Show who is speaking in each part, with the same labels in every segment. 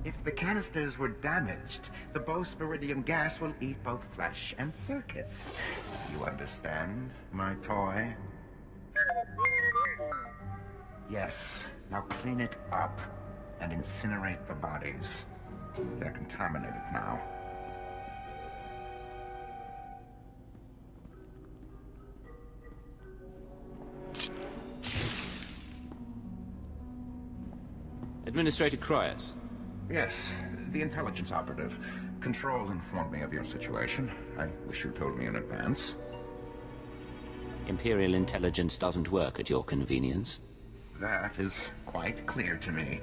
Speaker 1: If the canisters were damaged, the bosporidium gas will eat both flesh and circuits. You understand, my toy? Yes, now clean it up and incinerate the bodies. They're contaminated now.
Speaker 2: Administrator Croyas.
Speaker 1: Yes, the intelligence operative. Control informed me of your situation. I wish you told me in advance.
Speaker 2: Imperial intelligence doesn't work at your convenience.
Speaker 1: That is quite clear to me.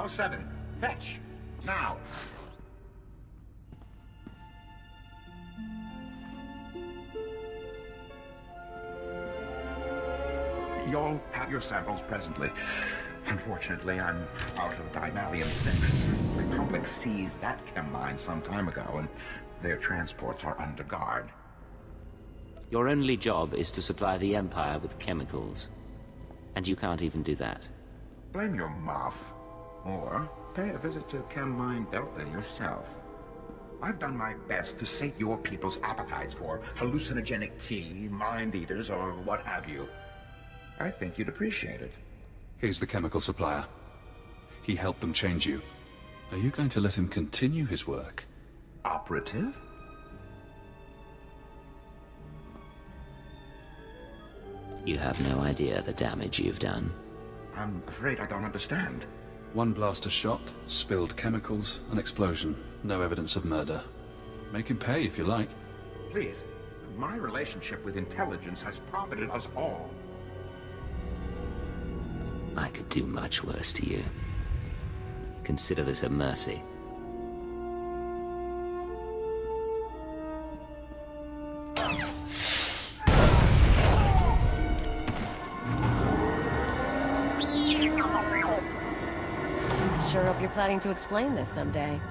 Speaker 1: 07, fetch! Now! You'll have your samples presently. Unfortunately, I'm out of Dimalium 6. The Republic seized that chem mine some time ago, and their transports are under guard.
Speaker 2: Your only job is to supply the Empire with chemicals. And you can't even do that.
Speaker 1: Blame your muff. Or pay a visit to Chem Mine Delta yourself. I've done my best to sate your people's appetites for hallucinogenic tea, mind-eaters, or what have you. I think you'd appreciate it.
Speaker 3: He's the chemical supplier. He helped them change you. Are you going to let him continue his work?
Speaker 1: Operative?
Speaker 2: You have no idea the damage you've done.
Speaker 1: I'm afraid I don't understand.
Speaker 3: One blaster shot, spilled chemicals, an explosion. No evidence of murder. Make him pay if you like.
Speaker 1: Please, my relationship with intelligence has profited us all.
Speaker 2: I could do much worse to you. Consider this a mercy.
Speaker 4: Sure hope you're planning to explain this someday.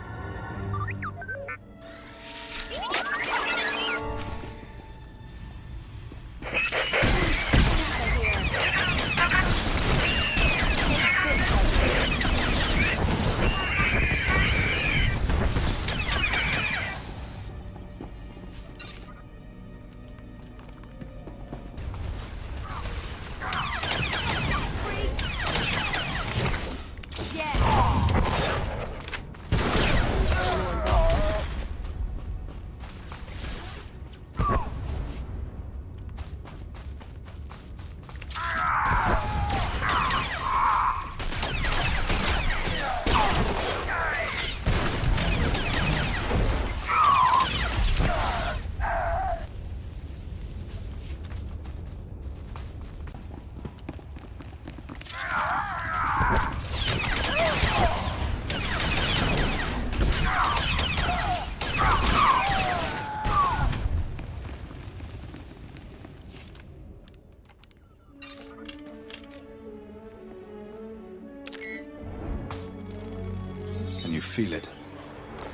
Speaker 3: You feel it.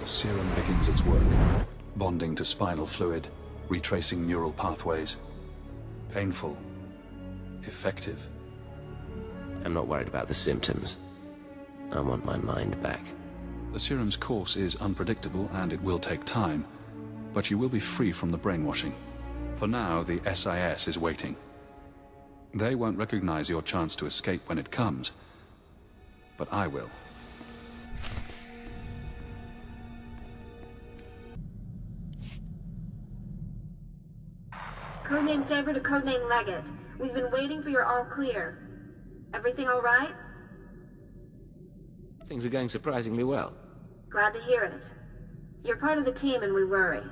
Speaker 3: The serum begins its work, bonding to spinal fluid, retracing neural pathways. Painful. Effective.
Speaker 2: I'm not worried about the symptoms. I want my mind back.
Speaker 3: The serum's course is unpredictable and it will take time, but you will be free from the brainwashing. For now, the SIS is waiting. They won't recognize your chance to escape when it comes, but I will.
Speaker 5: Codename Saber to Codename Leggett. We've been waiting for your all clear. Everything all right?
Speaker 2: Things are going surprisingly well.
Speaker 5: Glad to hear it. You're part of the team and we worry.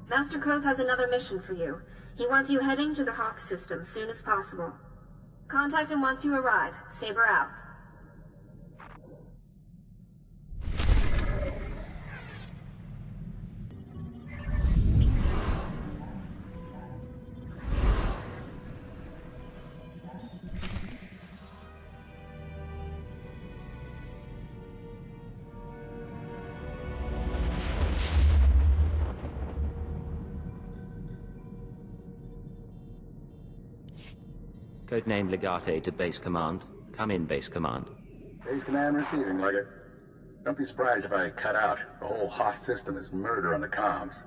Speaker 5: Master Koth has another mission for you. He wants you heading to the Hoth system soon as possible. Contact him once you arrive. Saber out.
Speaker 2: Codename Legate to Base Command. Come in, Base Command.
Speaker 6: Base Command receiving, Leggett. Don't be surprised if I cut out. The whole Hoth system is murder on the comms.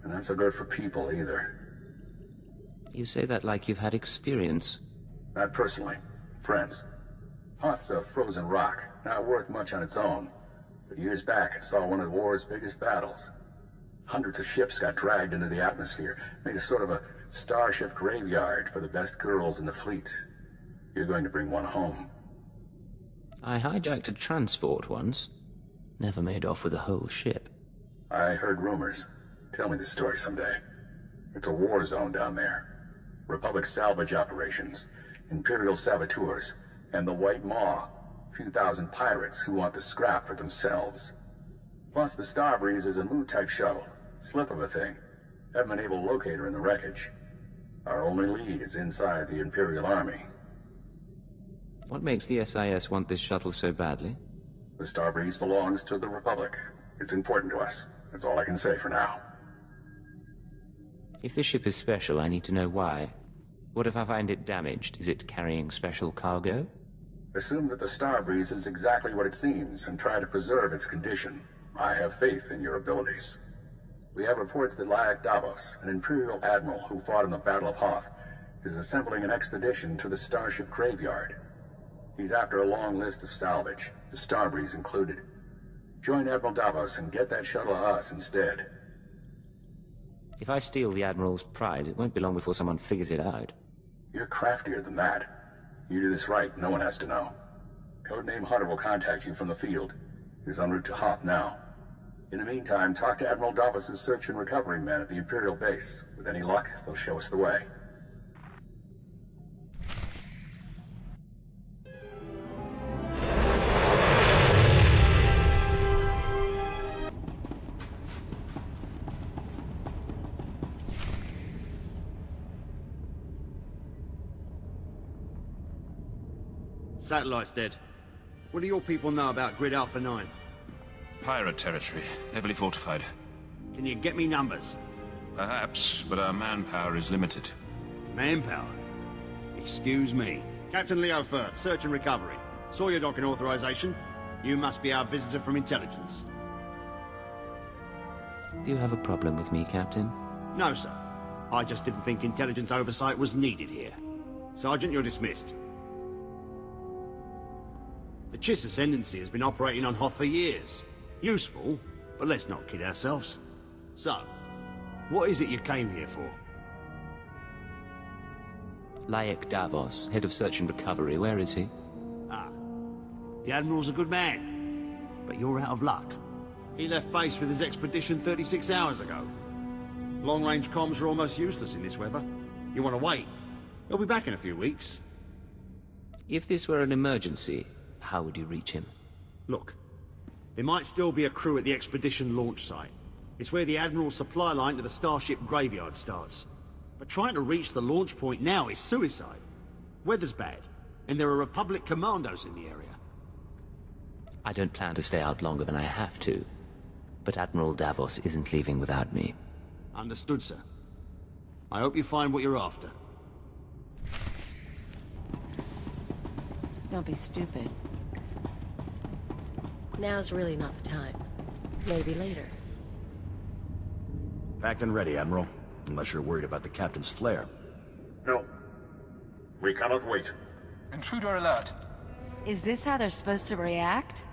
Speaker 6: And not so good for people, either.
Speaker 2: You say that like you've had experience.
Speaker 6: Not personally. Friends. Hoth's a frozen rock, not worth much on its own. But years back, it saw one of the war's biggest battles. Hundreds of ships got dragged into the atmosphere, made a sort of a starship graveyard for the best girls in the fleet. You're going to bring one home.
Speaker 2: I hijacked a transport once. Never made off with a whole ship.
Speaker 6: I heard rumors. Tell me the story someday. It's a war zone down there. Republic salvage operations, Imperial saboteurs, and the White Maw. A few thousand pirates who want the scrap for themselves. Plus, the Starbreeze is a Mu-type shuttle. Slip of a thing. Haven't been able to locate her in the wreckage. Our only lead is inside the Imperial Army.
Speaker 2: What makes the SIS want this shuttle so badly?
Speaker 6: The Starbreeze belongs to the Republic. It's important to us. That's all I can say for now.
Speaker 2: If this ship is special, I need to know why. What if I find it damaged? Is it carrying special cargo?
Speaker 6: Assume that the Starbreeze is exactly what it seems, and try to preserve its condition. I have faith in your abilities. We have reports that Layak Davos, an Imperial admiral who fought in the Battle of Hoth, is assembling an expedition to the Starship Graveyard. He's after a long list of salvage, the Starbreeze included. Join Admiral Davos and get that shuttle to us instead.
Speaker 2: If I steal the Admiral's prize, it won't be long before someone figures it out.
Speaker 6: You're craftier than that. You do this right, no one has to know. Codename Hunter will contact you from the field. He's en route to Hoth now. In the meantime, talk to Admiral Davos' search and recovery men at the Imperial base. With any luck, they'll show us the way.
Speaker 7: Satellite's dead. What do your people know about Grid Alpha 9?
Speaker 3: Pirate territory, heavily fortified.
Speaker 7: Can you get me numbers?
Speaker 3: Perhaps, but our manpower is limited.
Speaker 7: Manpower? Excuse me. Captain Leo Firth, search and recovery. Saw your docking authorization. You must be our visitor from intelligence.
Speaker 2: Do you have a problem with me, Captain?
Speaker 7: No, sir. I just didn't think intelligence oversight was needed here. Sergeant, you're dismissed. The Chiss Ascendancy has been operating on Hoth for years. Useful, but let's not kid ourselves. So, what is it you came here for?
Speaker 2: Layak Davos, head of search and recovery, where is he?
Speaker 7: Ah, the Admiral's a good man, but you're out of luck. He left base with his expedition 36 hours ago. Long-range comms are almost useless in this weather. You want to wait? He'll be back in a few weeks.
Speaker 2: If this were an emergency, how would you reach him?
Speaker 7: Look, there might still be a crew at the expedition launch site. It's where the Admiral's supply line to the Starship Graveyard starts. But trying to reach the launch point now is suicide. Weather's bad, and there are Republic commandos in the area.
Speaker 2: I don't plan to stay out longer than I have to. But Admiral Davos isn't leaving without me.
Speaker 7: Understood, sir. I hope you find what you're after.
Speaker 4: Don't be stupid. Now's really not the time. Maybe later.
Speaker 8: Packed and ready, Admiral. Unless you're worried about the captain's flare.
Speaker 1: No. We cannot wait.
Speaker 9: Intruder alert.
Speaker 4: Is this how they're supposed to react?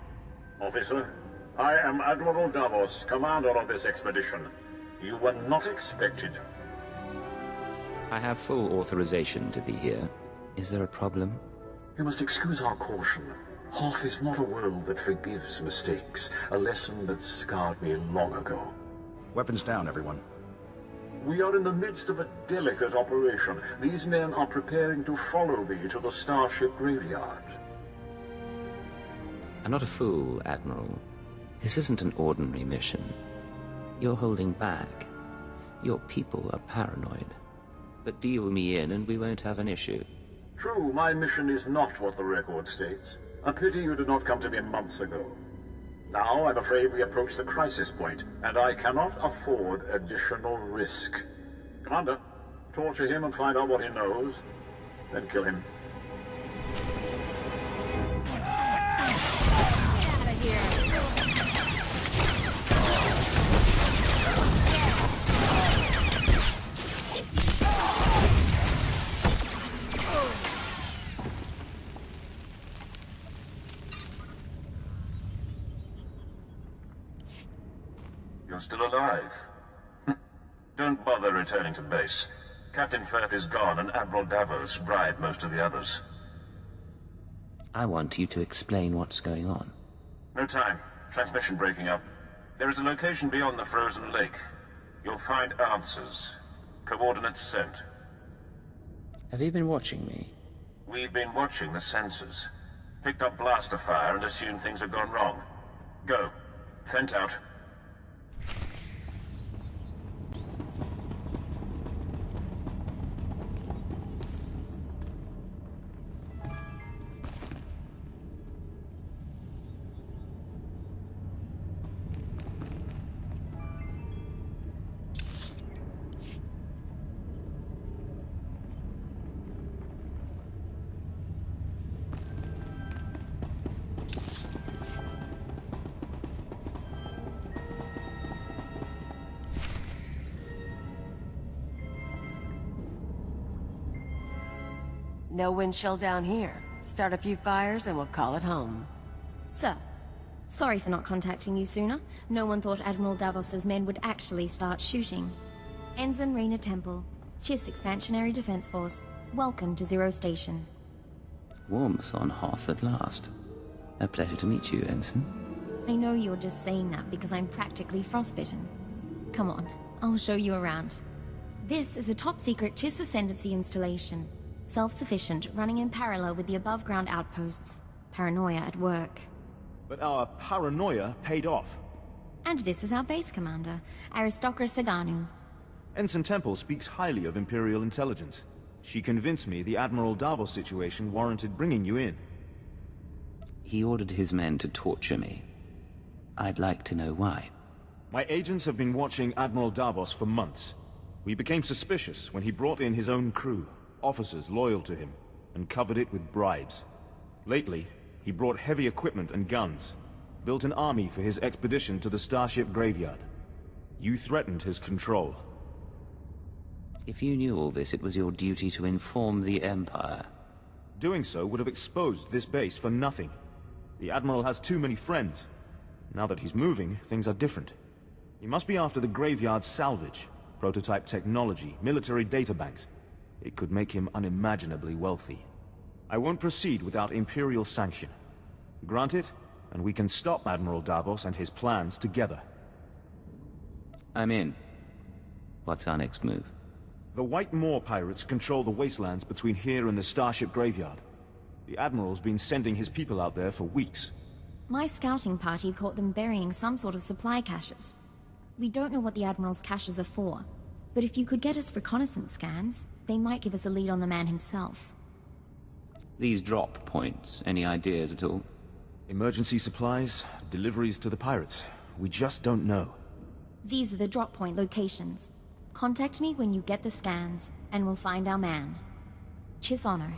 Speaker 1: Officer, I am Admiral Davos, commander of this expedition. You were not expected.
Speaker 2: I have full authorization to be here. Is there a problem?
Speaker 1: You must excuse our caution. Hoth is not a world that forgives mistakes, a lesson that scarred me long ago.
Speaker 8: Weapons down, everyone.
Speaker 1: We are in the midst of a delicate operation. These men are preparing to follow me to the Starship Graveyard.
Speaker 2: I'm not a fool, Admiral. This isn't an ordinary mission. You're holding back. Your people are paranoid. But deal me in and we won't have an issue.
Speaker 1: True, my mission is not what the record states. A pity you did not come to me months ago. Now, I'm afraid we approach the crisis point, and I cannot afford additional risk. Commander, torture him and find out what he knows, then kill him.
Speaker 9: here.
Speaker 10: You're still alive. Don't bother returning to base. Captain Firth is gone, and Admiral Davos bribed most of the others.
Speaker 2: I want you to explain what's going on.
Speaker 10: No time. Transmission breaking up. There is a location beyond the frozen lake. You'll find answers. Coordinates sent.
Speaker 2: Have you been watching me?
Speaker 10: We've been watching the sensors. Picked up blaster fire and assumed things had gone wrong. Go. Fent out.
Speaker 4: No wind chill down here. Start a few fires and we'll call it home.
Speaker 9: Sir, sorry for not contacting you sooner. No one thought Admiral Davos's men would actually start shooting. Ensign Rena Temple, Chiss Expansionary Defense Force. Welcome to Zero Station.
Speaker 2: Warmth on Hoth at last. A pleasure to meet you, Ensign.
Speaker 9: I know you're just saying that because I'm practically frostbitten. Come on, I'll show you around. This is a top-secret Chiss Ascendancy installation. Self-sufficient, running in parallel with the above-ground outposts. Paranoia at work.
Speaker 11: But our paranoia paid off.
Speaker 9: And this is our base commander, Aristocra Saganu.
Speaker 11: Ensign Temple speaks highly of Imperial intelligence. She convinced me the Admiral Davos situation warranted bringing you in.
Speaker 2: He ordered his men to torture me. I'd like to know why.
Speaker 11: My agents have been watching Admiral Davos for months. We became suspicious when he brought in his own crew, officers loyal to him, and covered it with bribes. Lately, he brought heavy equipment and guns, built an army for his expedition to the Starship Graveyard. You threatened his control.
Speaker 2: If you knew all this, it was your duty to inform the Empire.
Speaker 11: Doing so would have exposed this base for nothing. The Admiral has too many friends. Now that he's moving, things are different. He must be after the Graveyard's salvage, prototype technology, military databanks. It could make him unimaginably wealthy. I won't proceed without Imperial sanction. Grant it, and we can stop Admiral Davos and his plans together.
Speaker 2: I'm in. What's our next move?
Speaker 11: The White Moor pirates control the wastelands between here and the Starship Graveyard. The Admiral's been sending his people out there for weeks.
Speaker 9: My scouting party caught them burying some sort of supply caches. We don't know what the Admiral's caches are for, but if you could get us reconnaissance scans, they might give us a lead on the man himself.
Speaker 2: These drop points, any ideas at all?
Speaker 11: Emergency supplies, deliveries to the pirates. We just don't know.
Speaker 9: These are the drop point locations. Contact me when you get the scans, and we'll find our man. Chiss Honor.